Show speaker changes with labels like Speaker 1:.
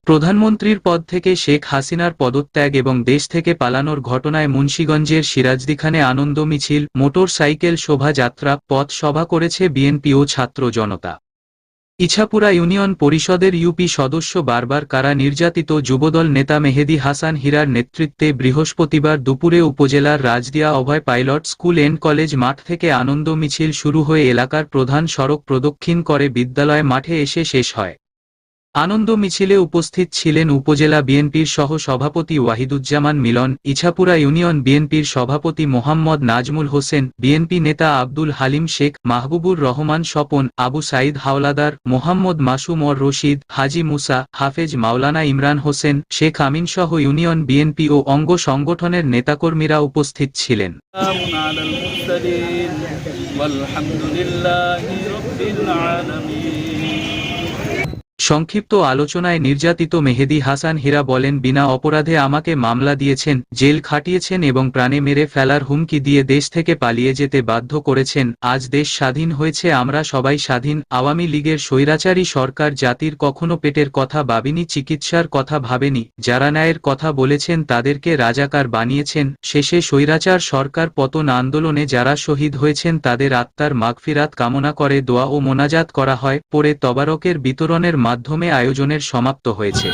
Speaker 1: প্রধানমন্ত্রীর পদ থেকে শেখ হাসিনার পদত্যাগ এবং দেশ থেকে পালানোর ঘটনায় মুন্সিগঞ্জের সিরাজদিখানে আনন্দ মিছিল, মোটর সাইকেল শোভাযাত্রা, পথ সভা করেছে বিএনপি ও ছাত্র জনতা। ইছাপুরা ইউনিয়ন পরিষদের ইউপি সদস্য বারবার কারা নির্যাতিত যুবদল নেতা মেহেদী হাসান হীরার নেতৃত্বে বৃহস্পতিবার দুপুরে উপজেলার রাজদিয়া অভয় পাইলট স্কুল এন্ড কলেজ মাঠ থেকে আনন্দ মিছিল শুরু হয়ে এলাকার প্রধান সড়ক প্রদক্ষিণ করে বিদ্যালয় মাঠে এসে শেষ হয়। আনন্দ মিছিলে উপস্থিত ছিলেন উপজেলা বিএনপির সহ সভাপতি ওয়াহিদুজ্জামান মিলন, ইছাপুরা ইউনিয়ন বিএনপির সভাপতি মোহাম্মদ নাজমুল হোসেন, বিএনপি নেতা আব্দুল হালিম শেখ, মাহবুবুর রহমান স্বপন, আবু সাইদ হাওলাদার, মোহাম্মদ মাসুম অর রশিদ, হাজি মুসা, হাফেজ মাওলানা ইমরান হোসেন, শেখ আমিন সহ ইউনিয়ন বিএনপি ও অঙ্গ সংগঠনের নেতাকর্মীরা উপস্থিত ছিলেন। সংক্ষিপ্ত আলোচনায় নির্যাতিত মেহেদী হাসান হীরা বলেন, বিনা অপরাধে আমাকে মামলা দিয়েছেন, জেল খাটিয়েছেন এবং প্রাণে মেরে ফেলার হুমকি দিয়ে দেশ থেকে পালিয়ে যেতে বাধ্য করেছেন। আজ দেশ স্বাধীন হয়েছে, আমরা সবাই স্বাধীন। আওয়ামী লীগের স্বৈরাচারী সরকার জাতির কখনো পেটের কথা ভাবেনি, চিকিৎসার কথা ভাবেনি। যারা ন্যায়ের কথা বলেছেন তাদেরকে রাজাকার বানিয়েছেন। শেষে স্বৈরাচার সরকার পতন আন্দোলনে যারা শহীদ হয়েছেন তাদের আত্মার মাগফিরাত কামনা করে দোয়া ও মোনাজাত করা হয়। পরে তবারকের বিতরণের মাধ্যমে আয়োজনের সমাপ্ত হয়েছে।